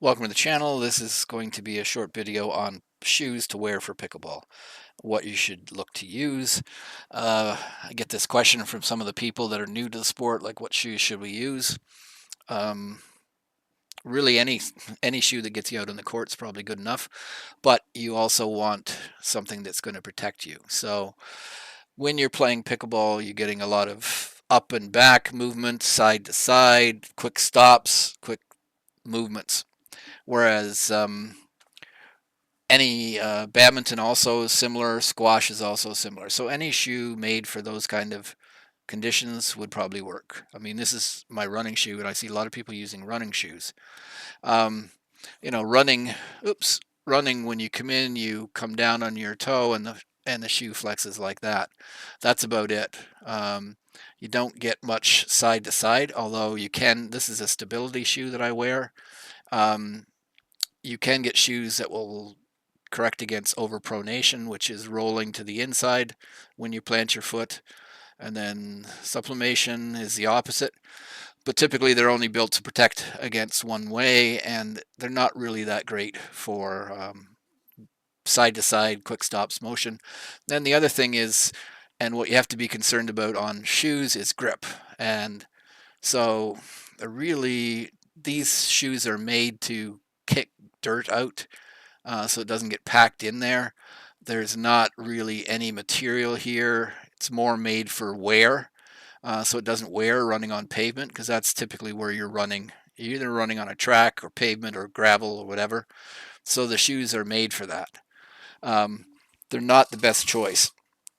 Welcome to the channel. This is going to be a short video on shoes to wear for pickleball, what you should look to use. I get this question from some of the people that are new to the sport, like what shoes should we use? Um, really, any shoe that gets you out on the court is probably good enough, but you also want something that's going to protect you. So when you're playing pickleball, you're getting a lot of up and back movement, side to side, quick stops, quick movements. Whereas any badminton also is similar, squash is also similar. So any shoe made for those kind of conditions would probably work. I mean, this is my running shoe, and I see a lot of people using running shoes. Um, running. Oops, running. When you come in, you come down on your toe, and the shoe flexes like that. That's about it. You don't get much side to side, although you can. This is a stability shoe that I wear. Um, you can get shoes that will correct against overpronation, which is rolling to the inside when you plant your foot. And then sublimation is the opposite. But typically they're only built to protect against one way, and they're not really that great for side to side quick stops motion. Then the other thing is, and what you have to be concerned about on shoes is grip. And so really, these shoes are made to kick dirt out so it doesn't get packed in there. There's not really any material here. It's more made for wear, so it doesn't wear running on pavement, because that's typically where you're running. You're either running on a track or pavement or gravel or whatever. So the shoes are made for that. Um, they're not the best choice.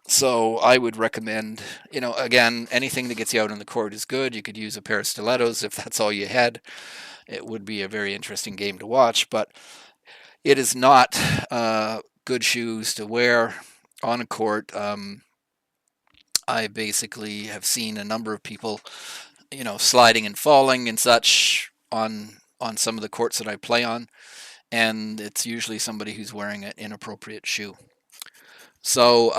So I would recommend, again, anything that gets you out on the court is good. You could use a pair of stilettos if that's all you had. It would be a very interesting game to watch, but it is not good shoes to wear on a court. I basically have seen a number of people, sliding and falling and such on some of the courts that I play on, and it's usually somebody who's wearing an inappropriate shoe. So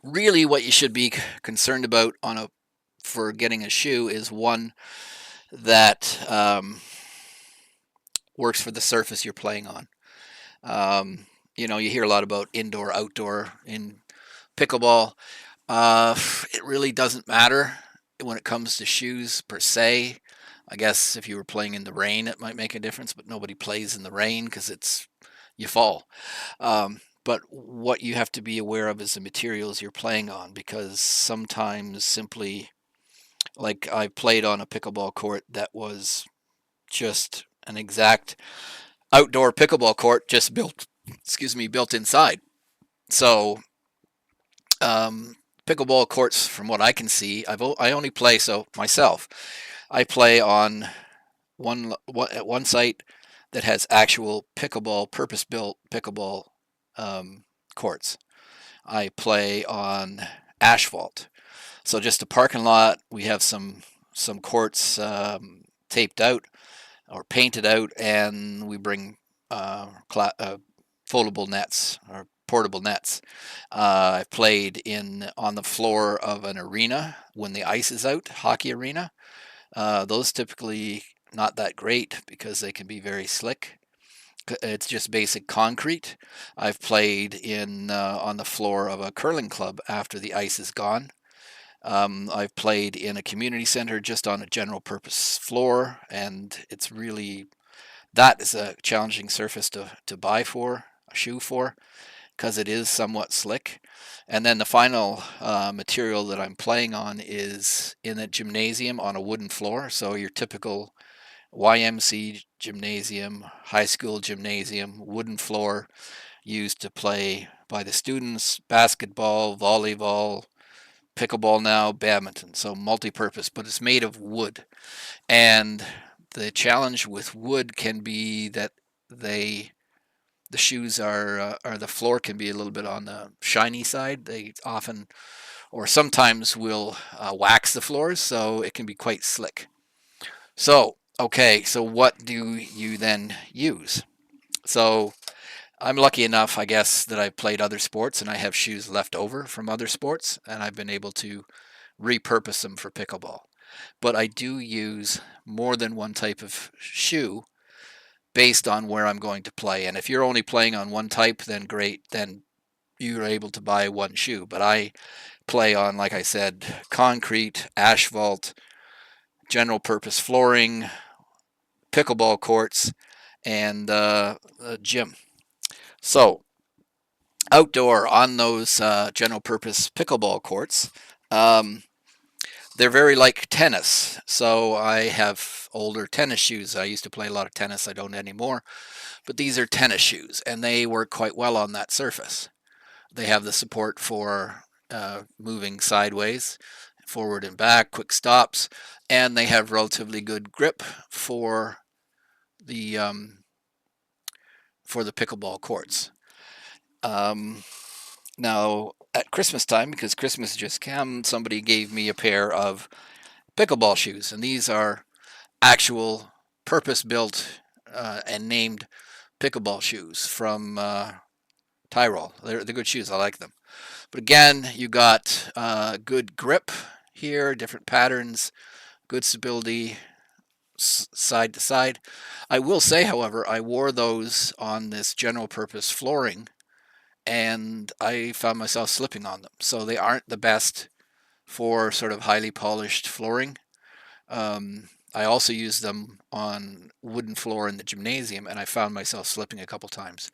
really, what you should be concerned about for getting a shoe is one that works for the surface you're playing on. You hear a lot about indoor, outdoor in pickleball. It really doesn't matter when it comes to shoes per se. I guess if you were playing in the rain, it might make a difference, but nobody plays in the rain because you fall. But what you have to be aware of is the materials you're playing on, because sometimes simply, like I played on a pickleball court that was just an exact outdoor pickleball court, just built inside. So pickleball courts, from what I can see, I only play myself. I play on one site that has actual pickleball, purpose-built pickleball courts. I play on asphalt, so just a parking lot. We have some courts taped out or painted out, and we bring foldable nets or portable nets. I've played on the floor of an arena when the ice is out, hockey arena. Those typically not that great because they can be very slick. It's just basic concrete. I've played on the floor of a curling club after the ice is gone. I've played in a community center just on a general purpose floor, and that is a challenging surface to buy a shoe for, because it is somewhat slick. And then the final material that I'm playing on is in a gymnasium on a wooden floor. So your typical YMC gymnasium, high school gymnasium, wooden floor used to play by the students, basketball, volleyball, pickleball now, badminton. So multi-purpose, but it's made of wood. And the challenge with wood can be that the shoes or the floor can be a little bit on the shiny side. They often or sometimes will wax the floors, so it can be quite slick. So, okay, so what do you then use? So, I'm lucky enough, I guess, that I've played other sports and I have shoes left over from other sports, and I've been able to repurpose them for pickleball. But I do use more than one type of shoe based on where I'm going to play. And if you're only playing on one type, then great, then you're able to buy one shoe. But I play on, like I said, concrete, asphalt, general purpose flooring, pickleball courts, and a gym. So outdoor on those general purpose pickleball courts, um, they're very like tennis. So I have older tennis shoes. I used to play a lot of tennis. I don't anymore. But these are tennis shoes, and they work quite well on that surface. They have the support for moving sideways, forward and back, quick stops, and they have relatively good grip the um, for the pickleball courts. Um, Now at Christmas time, because Christmas just came, somebody gave me a pair of pickleball shoes, and these are actual purpose-built and named pickleball shoes from Tyrol. They're good shoes. I like them. But again, you got good grip here, different patterns, good stability side to side. I will say, however, I wore those on this general purpose flooring and I found myself slipping on them. So they aren't the best for sort of highly polished flooring. I also used them on wooden floor in the gymnasium and I found myself slipping a couple times.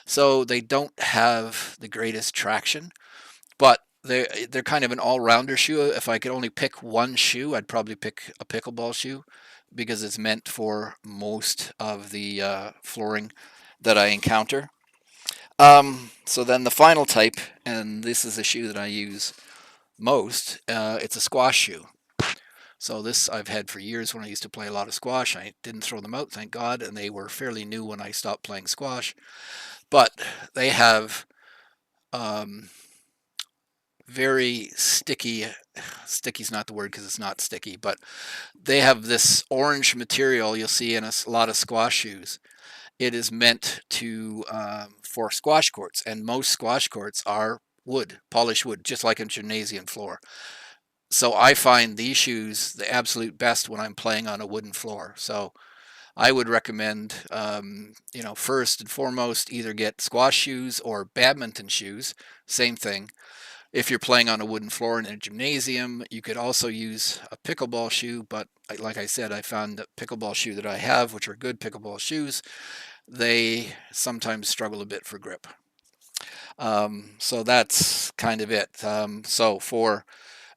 So they don't have the greatest traction, but they're kind of an all-rounder shoe. If I could only pick one shoe, I'd probably pick a pickleball shoe because it's meant for most of the flooring that I encounter. So then the final type, and this is a shoe that I use most, it's a squash shoe. So this I've had for years when I used to play a lot of squash. I didn't throw them out, thank God, and they were fairly new when I stopped playing squash. But they have um, very sticky, sticky's not the word because it's not sticky, but they have this orange material you'll see in a lot of squash shoes. It is meant to for squash courts, and most squash courts are wood, polished wood, just like a gymnasium floor. So I find these shoes the absolute best when I'm playing on a wooden floor. So I would recommend, first and foremost, either get squash shoes or badminton shoes. Same thing. If you're playing on a wooden floor in a gymnasium, you could also use a pickleball shoe. But like I said, I found the pickleball shoe that I have, which are good pickleball shoes, they sometimes struggle a bit for grip. So that's kind of it. So for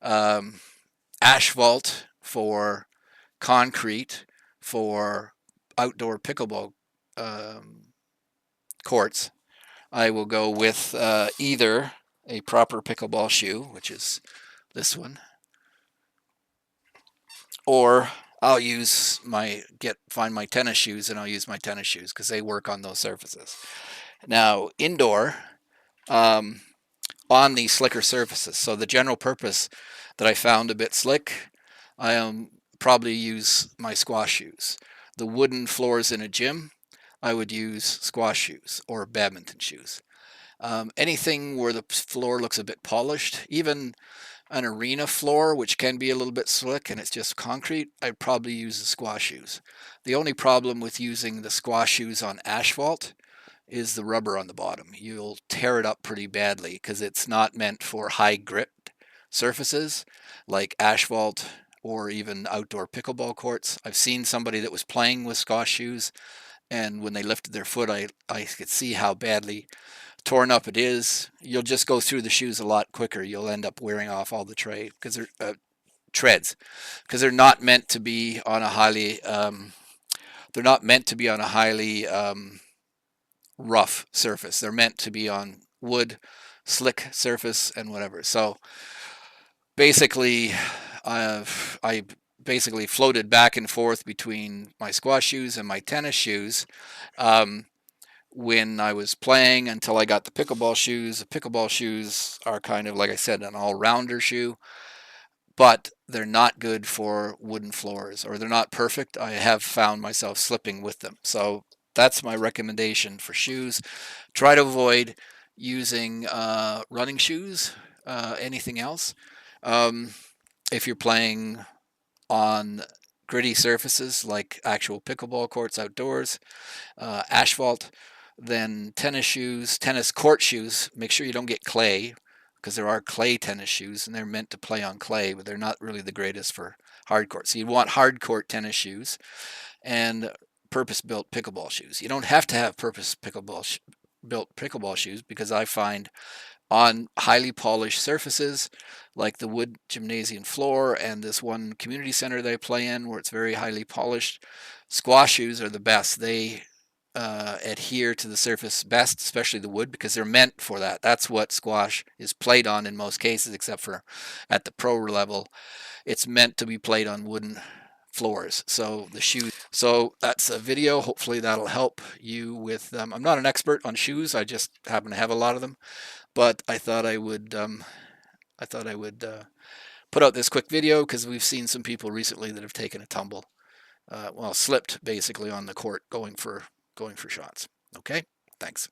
um, asphalt, for concrete, for outdoor pickleball um, courts, I will go with either a proper pickleball shoe, which is this one, or I'll use find my tennis shoes and I'll use my tennis shoes because they work on those surfaces. Now indoor, um, on these slicker surfaces. So the general purpose that I found a bit slick, I probably use my squash shoes. The wooden floors in a gym, I would use squash shoes or badminton shoes. Anything where the floor looks a bit polished, even an arena floor, which can be a little bit slick and it's just concrete, I'd probably use the squash shoes. The only problem with using the squash shoes on asphalt is the rubber on the bottom. You'll tear it up pretty badly because it's not meant for high grit surfaces like asphalt or even outdoor pickleball courts. I've seen somebody that was playing with squash shoes, and when they lifted their foot, I could see how badly torn up it is. You'll just go through the shoes a lot quicker. You'll end up wearing off all the treads because they're not meant to be on a highly rough surface. They're meant to be on wood, slick surface, and whatever. So basically, I basically floated back and forth between my squash shoes and my tennis shoes um, when I was playing until I got the pickleball shoes. The pickleball shoes are kind of, like I said, an all-rounder shoe, but they're not good for wooden floors, or they're not perfect. I have found myself slipping with them. So that's my recommendation for shoes. Try to avoid using running shoes, anything else. Um, if you're playing on gritty surfaces like actual pickleball courts outdoors, asphalt, then tennis shoes, tennis court shoes. Make sure you don't get clay, because there are clay tennis shoes and they're meant to play on clay, but they're not really the greatest for hard court. So you'd want hard court tennis shoes and purpose-built pickleball shoes. You don't have to have built pickleball shoes, because I find on highly polished surfaces like the wood gymnasium floor and this one community center that I play in where it's very highly polished, squash shoes are the best. They adhere to the surface best, especially the wood, because they're meant for that. That's what squash is played on in most cases, except for at the pro level. It's meant to be played on wooden floors. So the shoes. So that's a video. Hopefully that'll help you with them. I'm not an expert on shoes. I just happen to have a lot of them, but I thought I would. Put out this quick video because we've seen some people recently that have taken a tumble, well, slipped basically on the court going for shots. Okay, thanks.